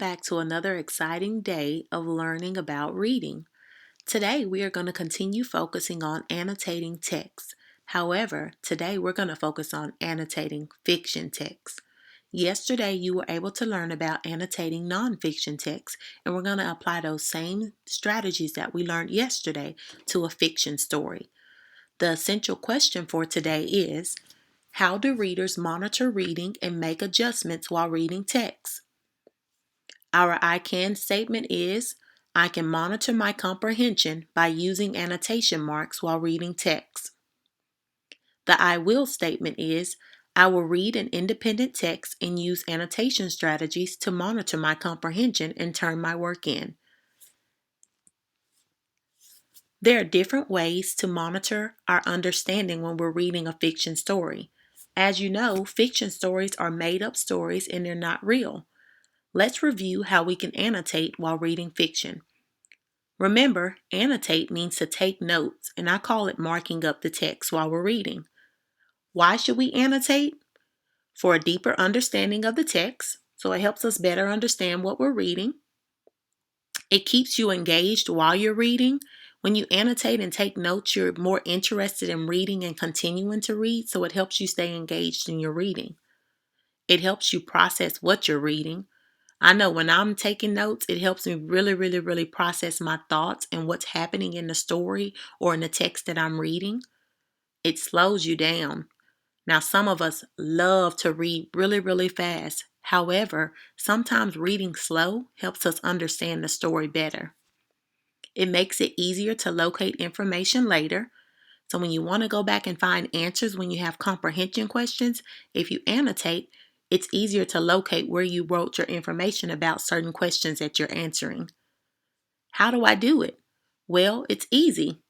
back to another exciting day of learning about reading. Today we are going to continue focusing on annotating text. However, today we're going to focus on annotating fiction text. Yesterday you were able to learn about annotating nonfiction text, and we're going to apply those same strategies that we learned yesterday to a fiction story. The essential question for today is, how do readers monitor reading and make adjustments while reading text? Our I can statement is, I can monitor my comprehension by using annotation marks while reading text. The I will statement is, I will read an independent text and use annotation strategies to monitor my comprehension and turn my work in. There are different ways to monitor our understanding when we're reading a fiction story. As you know, fiction stories are made up stories and they're not real. Let's review how we can annotate while reading fiction. Remember, annotate means to take notes, and I call it marking up the text while we're reading. Why should we annotate? For a deeper understanding of the text, so it helps us better understand what we're reading. It keeps you engaged while you're reading. When you annotate and take notes, you're more interested in reading and continuing to read, so it helps you stay engaged in your reading. It helps you process what you're reading. I know when I'm taking notes, it helps me really process my thoughts and what's happening in the story or in the text that I'm reading. It slows you down. Now, some of us love to read really fast. However, sometimes reading slow helps us understand the story better. It makes it easier to locate information later. So when you want to go back and find answers when you have comprehension questions, if you annotate, it's easier to locate where you wrote your information about certain questions that you're answering. How do I do it? Well, it's easy.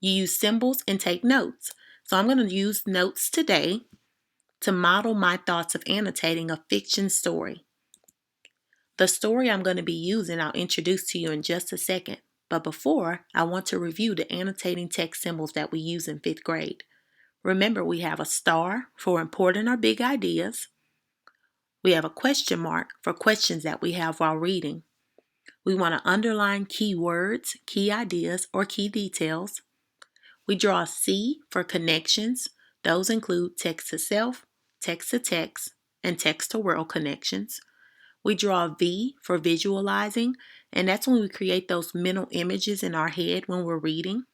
You use symbols and take notes. So I'm going to use notes today to model my thoughts of annotating a fiction story. The story I'm going to be using I'll introduce to you in just a second. But before, I want to review the annotating text symbols that we use in 5th grade. Remember, we have a star for important or big ideas. We have a question mark for questions that we have while reading. We want to underline key words, key ideas, or key details. We draw a C for connections. Those include text to self, text to text, and text to world connections. We draw a V for visualizing, and that's when we create those mental images in our head when we're reading.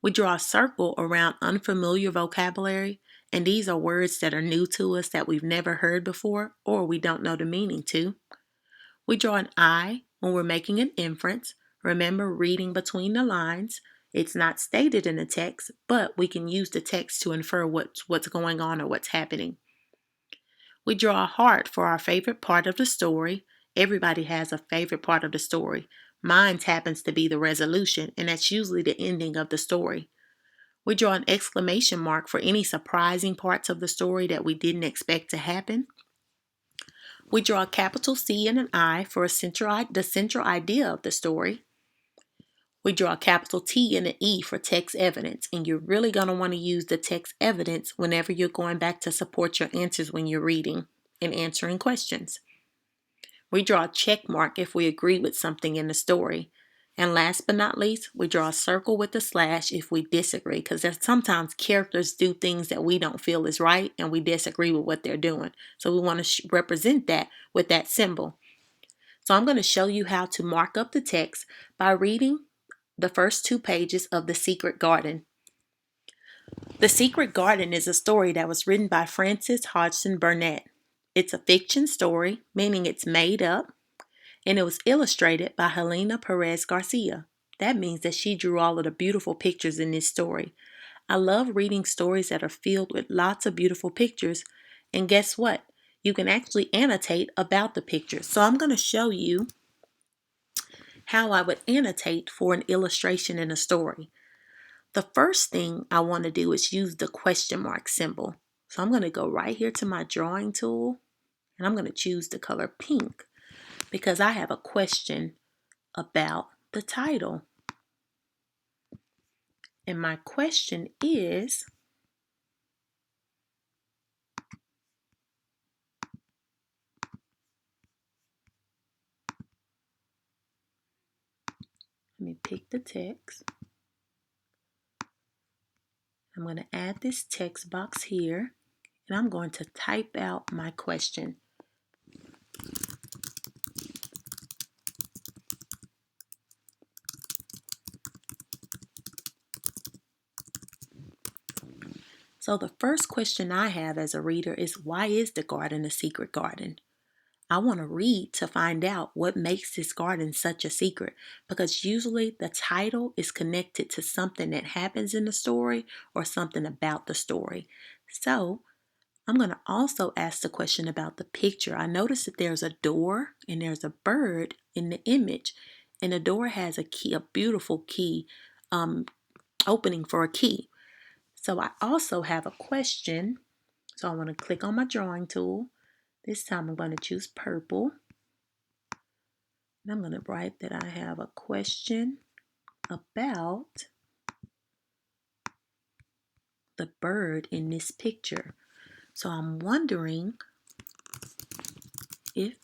We draw a circle around unfamiliar vocabulary, and these are words that are new to us that we've never heard before or we don't know the meaning to. We draw an I when we're making an inference. Remember, reading between the lines. It's not stated in the text, but we can use the text to infer what's going on or what's happening. We draw a heart for our favorite part of the story. Everybody has a favorite part of the story. Mine happens to be the resolution, and that's usually the ending of the story. We draw an exclamation mark for any surprising parts of the story that we didn't expect to happen. We draw a capital C and an I for the central idea of the story. We draw a capital T and an E for text evidence, and you're really going to want to use the text evidence whenever you're going back to support your answers when you're reading and answering questions. We draw a check mark if we agree with something in the story. And last but not least, we draw a circle with a slash if we disagree, because there's sometimes characters do things that we don't feel is right and we disagree with what they're doing. So we want to represent that with that symbol. So I'm going to show you how to mark up the text by reading the first 2 pages of The Secret Garden. The Secret Garden is a story that was written by Frances Hodgson Burnett. It's a fiction story, meaning it's made up, and it was illustrated by Helena Perez Garcia. That means that she drew all of the beautiful pictures in this story. I love reading stories that are filled with lots of beautiful pictures, and guess what? You can actually annotate about the pictures. So I'm going to show you how I would annotate for an illustration in a story. The first thing I want to do is use the question mark symbol. So I'm going to go right here to my drawing tool, and I'm going to choose the color pink because I have a question about the title. And my question is, me pick the text. I'm going to add this text box here, and I'm going to type out my question. So the first question I have as a reader is, why is the garden a secret garden? I want to read to find out what makes this garden such a secret, because usually the title is connected to something that happens in the story or something about the story. So I'm going to also ask the question about the picture. I noticed that there's a door and there's a bird in the image, and the door has a key, a beautiful key, opening for a key. So I also have a question. So I want to click on my drawing tool. This time I'm going to choose purple. And I'm going to write that I have a question about the bird in this picture. So I'm wondering if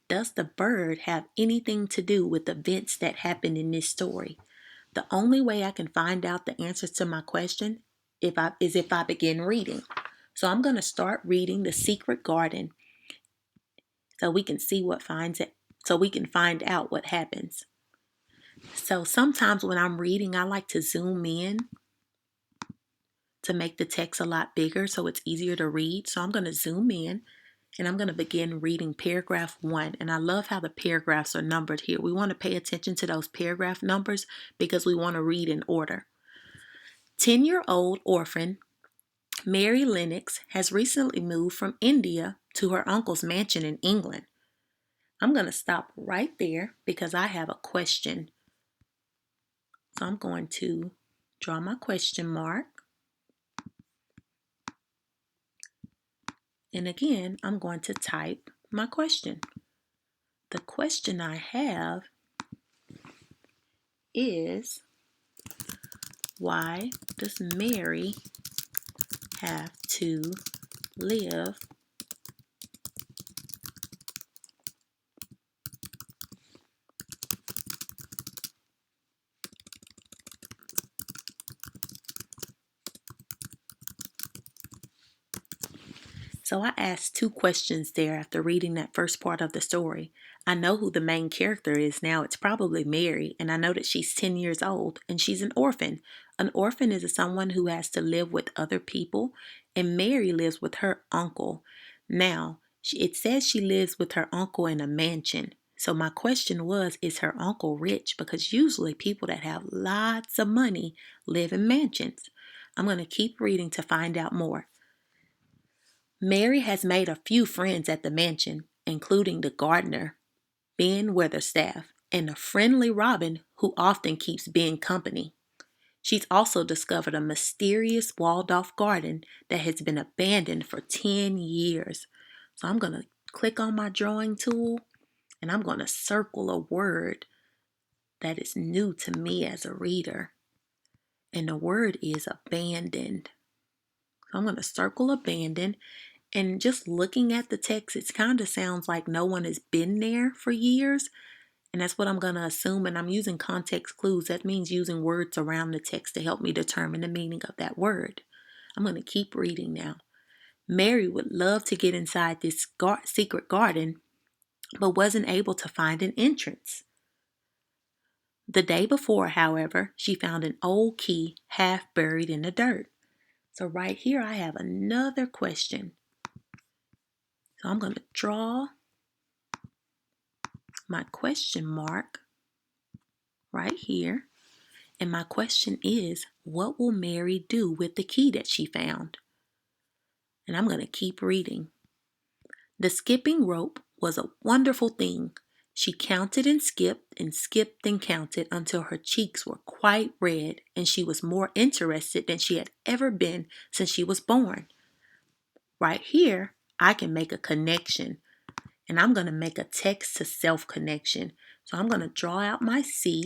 does the bird have anything to do with events that happen in this story? The only way I can find out the answers to my question is if I begin reading. So I'm going to start reading The Secret Garden so we can see what finds it, so we can find out what happens. So sometimes when I'm reading, I like to zoom in to make the text a lot bigger so it's easier to read. So I'm going to zoom in and I'm going to begin reading paragraph 1. And I love how the paragraphs are numbered here. We want to pay attention to those paragraph numbers because we want to read in order. 10-year-old orphan Mary Lennox has recently moved from India to her uncle's mansion in England. I'm going to stop right there because I have a question. So I'm going to draw my question mark. And again, I'm going to type my question. The question I have is, why does Mary have to live So I asked 2 questions there after reading that first part of the story. I know who the main character is now. It's probably Mary, and I know that she's 10 years old and she's an orphan. An orphan is someone who has to live with other people, and Mary lives with her uncle. Now, it says she lives with her uncle in a mansion. So my question was, is her uncle rich? Because usually people that have lots of money live in mansions. I'm going to keep reading to find out more. Mary has made a few friends at the mansion, including the gardener, Ben Weatherstaff, and a friendly Robin who often keeps Ben company. She's also discovered a mysterious walled-off garden that has been abandoned for 10 years. So I'm going to click on my drawing tool and I'm going to circle a word that is new to me as a reader. And the word is abandoned. So I'm going to circle abandoned. And just looking at the text, it kind of sounds like no one has been there for years. And that's what I'm going to assume. And I'm using context clues. That means using words around the text to help me determine the meaning of that word. I'm going to keep reading now. Mary would love to get inside this secret garden, but wasn't able to find an entrance. The day before, however, she found an old key half buried in the dirt. So right here, I have another question. So I'm going to draw my question mark right here. And my question is, what will Mary do with the key that she found? And I'm going to keep reading. The skipping rope was a wonderful thing. She counted and skipped and counted until her cheeks were quite red and she was more interested than she had ever been since she was born. Right here, I can make a connection. And I'm going to make a text to self connection. So I'm going to draw out my C.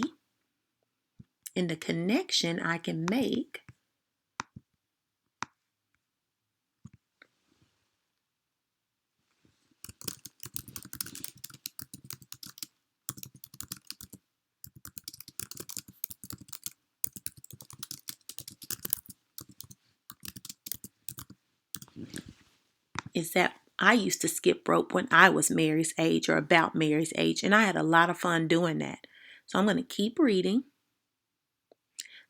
And the connection I can make is that I used to skip rope when I was Mary's age or about Mary's age, and I had a lot of fun doing that. So I'm going to keep reading.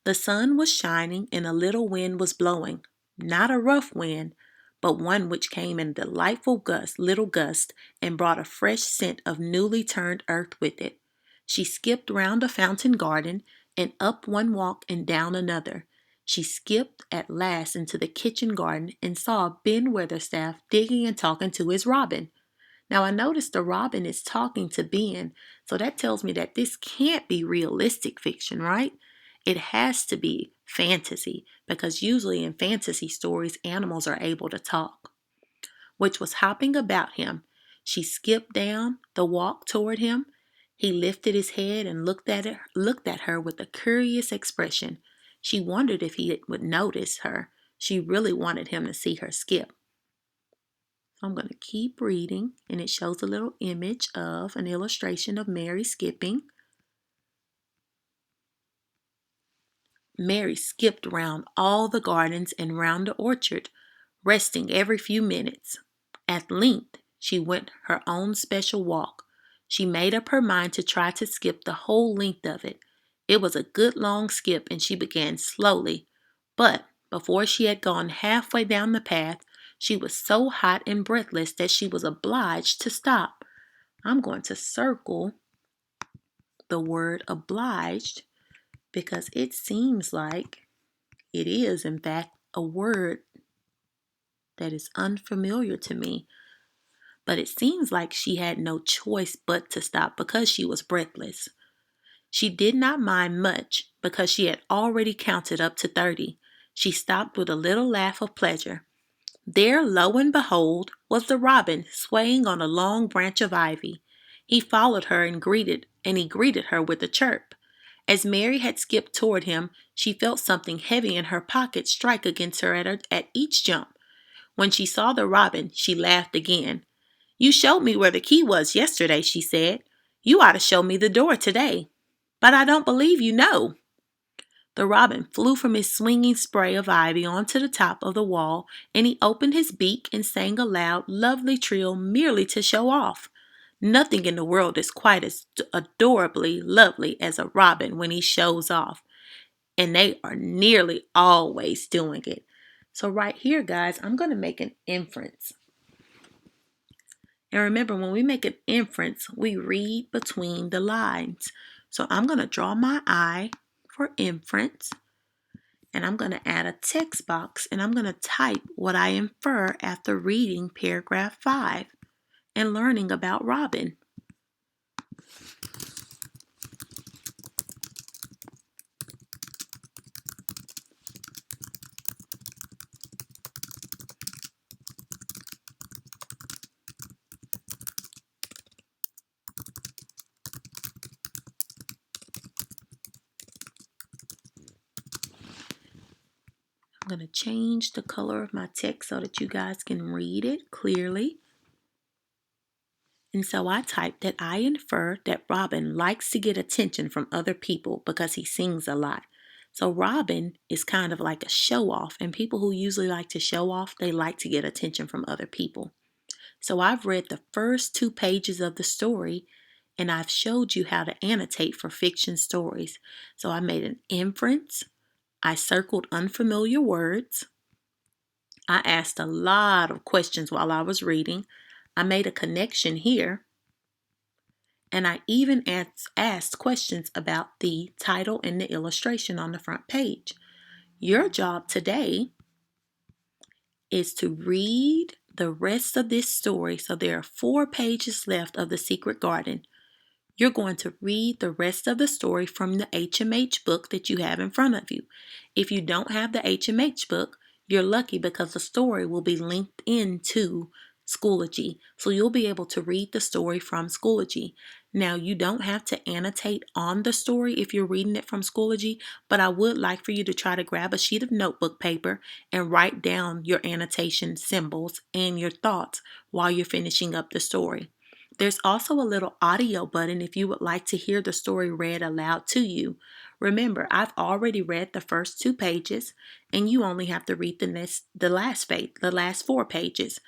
The sun was shining and a little wind was blowing, not a rough wind, but one which came in a delightful little gust, and brought a fresh scent of newly turned earth with it. She skipped round a fountain garden, and up one walk and down another. She skipped at last into the kitchen garden and saw Ben Weatherstaff digging and talking to his robin. Now I noticed the robin is talking to Ben, so that tells me that this can't be realistic fiction, right? It has to be fantasy, because usually in fantasy stories, animals are able to talk. Which was hopping about him. She skipped down the walk toward him. He lifted his head and looked at her with a curious expression. She wondered if he would notice her. She really wanted him to see her skip. So I'm going to keep reading, and it shows a little image of an illustration of Mary skipping. Mary skipped round all the gardens and round the orchard, resting every few minutes. At length, she went her own special walk. She made up her mind to try to skip the whole length of it. It was a good long skip, and she began slowly. But before she had gone halfway down the path, she was so hot and breathless that she was obliged to stop. I'm going to circle the word obliged because it seems like it is, in fact, a word that is unfamiliar to me. But it seems like she had no choice but to stop because she was breathless. She did not mind much because she had already counted up to 30. She stopped with a little laugh of pleasure. There, lo and behold, was the robin swaying on a long branch of ivy. He followed her and he greeted her with a chirp. As Mary had skipped toward him, she felt something heavy in her pocket strike against her at each jump. When she saw the robin, she laughed again. "You showed me where the key was yesterday," she said. "You ought to show me the door today." "But I don't believe you know." The robin flew from his swinging spray of ivy onto the top of the wall, and he opened his beak and sang a loud, lovely trill merely to show off. Nothing in the world is quite as adorably lovely as a robin when he shows off, and they are nearly always doing it. So right here, guys, I'm going to make an inference. And remember, when we make an inference, we read between the lines. So I'm going to draw my I for inference. And I'm going to add a text box, and I'm going to type what I infer after reading paragraph 5 and learning about Robin. I'm going to change the color of my text so that you guys can read it clearly. And so I typed that I infer that Robin likes to get attention from other people because he sings a lot. So Robin is kind of like a show off, and people who usually like to show off, they like to get attention from other people. So I've read the first 2 pages of the story, and I've showed you how to annotate for fiction stories. So I made an inference. I circled unfamiliar words. I asked a lot of questions while I was reading. I made a connection here. And I even asked questions about the title and the illustration on the front page. Your job today is to read the rest of this story. So there are 4 pages left of The Secret Garden. You're going to read the rest of the story from the HMH book that you have in front of you. If you don't have the HMH book, you're lucky because the story will be linked into Schoology. So you'll be able to read the story from Schoology. Now, you don't have to annotate on the story if you're reading it from Schoology, but I would like for you to try to grab a sheet of notebook paper and write down your annotation symbols and your thoughts while you're finishing up the story. There's also a little audio button if you would like to hear the story read aloud to you. Remember, I've already read the first 2 pages, and you only have to read the last 4 pages.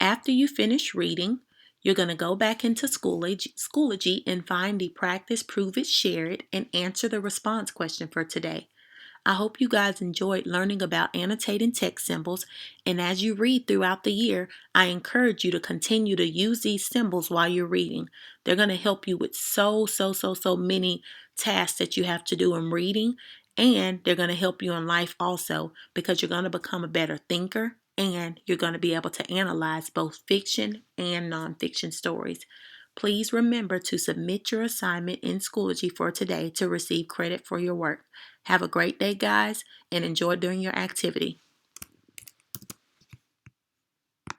After you finish reading, you're going to go back into Schoology and find the practice, prove it, share it, and answer the response question for today. I hope you guys enjoyed learning about annotating text symbols, and as you read throughout the year, I encourage you to continue to use these symbols while you're reading. They're going to help you with so many tasks that you have to do in reading, and they're going to help you in life also because you're going to become a better thinker and you're going to be able to analyze both fiction and nonfiction stories. Please remember to submit your assignment in Schoology for today to receive credit for your work. Have a great day, guys, and enjoy doing your activity.